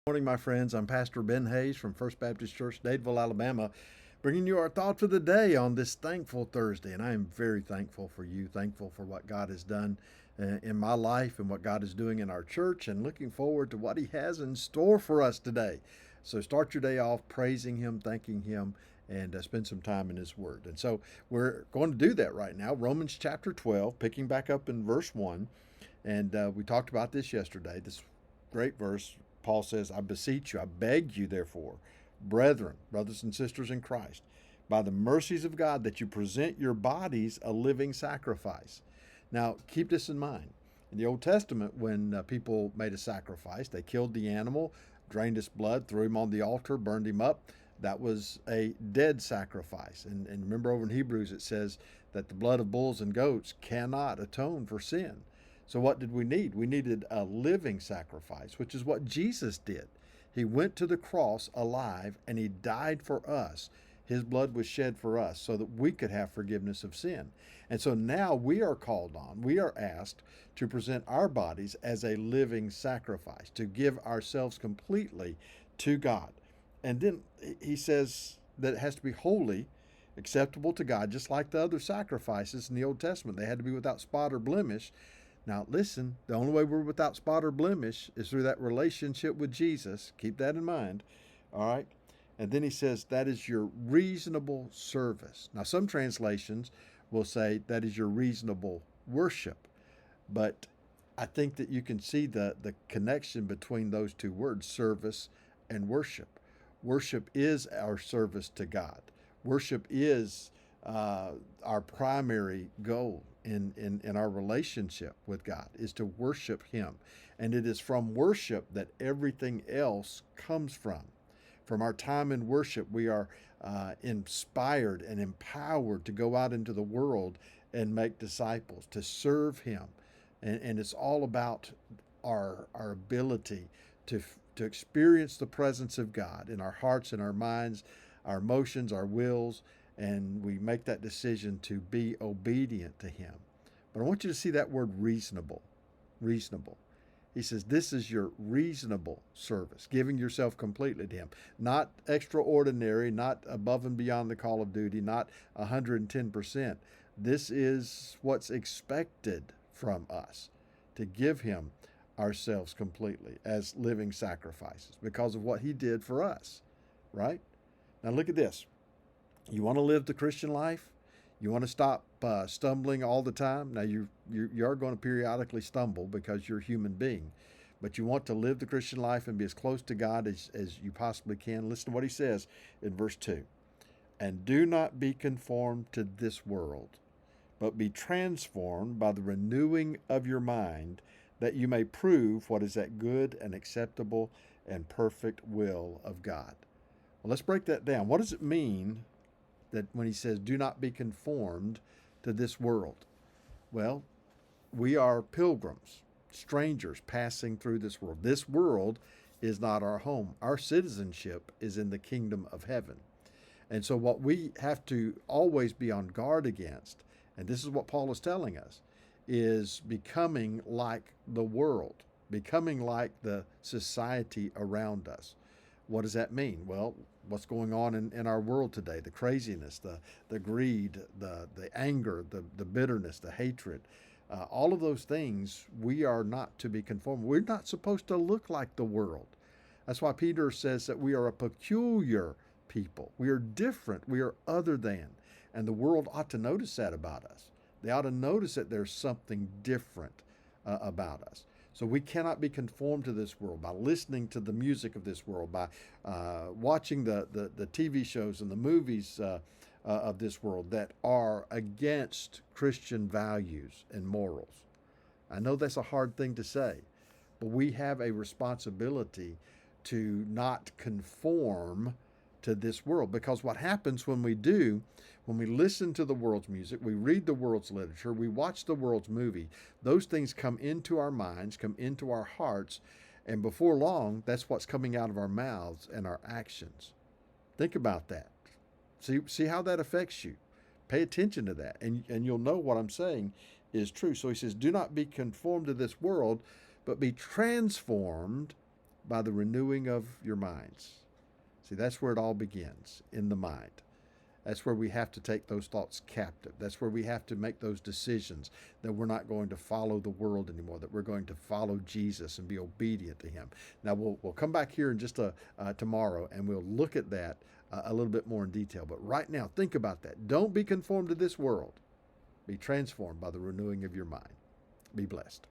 Morning, my friends. I'm Pastor Ben Hayes from First Baptist Church, Dadeville, Alabama, bringing you our thought for the day on this thankful Thursday. And I am very thankful for you, thankful for what God has done in my life and what God is doing in our church, and looking forward to what He has in store for us today. So start your day off praising Him, thanking Him, and spend some time in His Word. And so we're going to do that right now. Romans chapter 12, picking back up in verse 1. And we talked about this yesterday, this great verse. Paul says, I beseech you, I beg you, therefore, brethren, brothers and sisters in Christ, by the mercies of God, that you present your bodies a living sacrifice. Now, keep this in mind. In the Old Testament, when people made a sacrifice, they killed the animal, drained its blood, threw him on the altar, burned him up. That was a dead sacrifice. And remember, over in Hebrews, it says that the blood of bulls and goats cannot atone for sin. So what did we need? We needed a living sacrifice, which is what Jesus did. He went to the cross alive and He died for us. His blood was shed for us so that we could have forgiveness of sin. And so now we are called on, we are asked to present our bodies as a living sacrifice, to give ourselves completely to God. And then he says that it has to be holy, acceptable to God, just like the other sacrifices in the Old Testament. They had to be without spot or blemish. Now, listen, the only way we're without spot or blemish is through that relationship with Jesus. Keep that in mind. All right. And then he says that is your reasonable service. Now, some translations will say that is your reasonable worship. But I think that you can see the connection between those two words, service and worship. Worship is our service to God. Worship is our primary goal in our relationship with God, is to worship Him. And it is from worship that everything else comes from. From our time in worship, we are inspired and empowered to go out into the world and make disciples, to serve Him. And it's all about our ability to experience the presence of God in our hearts and our minds, our emotions, our wills, and we make that decision to be obedient to Him. But I want you to see that word reasonable. Reasonable. He says this is your reasonable service, giving yourself completely to Him. Not extraordinary, not above and beyond the call of duty, not 110%. This is what's expected from us, to give Him ourselves completely as living sacrifices because of what He did for us, right? Now look at this. You want to live the Christian life? You want to stop stumbling all the time? Now, you are going to periodically stumble because you're a human being. But you want to live the Christian life and be as close to God as you possibly can. Listen to what he says in verse 2. And do not be conformed to this world, but be transformed by the renewing of your mind, that you may prove what is that good and acceptable and perfect will of God. Well, let's break that down. What does it mean that when he says, do not be conformed to this world? Well, we are pilgrims, strangers passing through this world. This world is not our home. Our citizenship is in the kingdom of heaven. And so what we have to always be on guard against, and this is what Paul is telling us, is becoming like the world, becoming like the society around us. What does that mean? Well, what's going on in our world today, the craziness, the greed, the anger, the bitterness, the hatred, all of those things, we are not to be conformed. We're not supposed to look like the world. That's why Peter says that we are a peculiar people. We are different. We are other than. And the world ought to notice that about us. They ought to notice that there's something different about us. So we cannot be conformed to this world by listening to the music of this world, by watching the TV shows and the movies of this world that are against Christian values and morals. I know that's a hard thing to say, but we have a responsibility to not conform to this world, because what happens when we do, when we listen to the world's music, we read the world's literature, we watch the world's movie, those things come into our minds, come into our hearts, and before long, that's what's coming out of our mouths and our actions. Think about that. See how that affects you. Pay attention to that, and you'll know what I'm saying is true. So he says, do not be conformed to this world, but be transformed by the renewing of your minds. See, that's where it all begins, in the mind. That's where we have to take those thoughts captive. That's where we have to make those decisions that we're not going to follow the world anymore, that we're going to follow Jesus and be obedient to him. Now, we'll come back here in just tomorrow, and we'll look at that a little bit more in detail. But right now, think about that. Don't be conformed to this world. Be transformed by the renewing of your mind. Be blessed.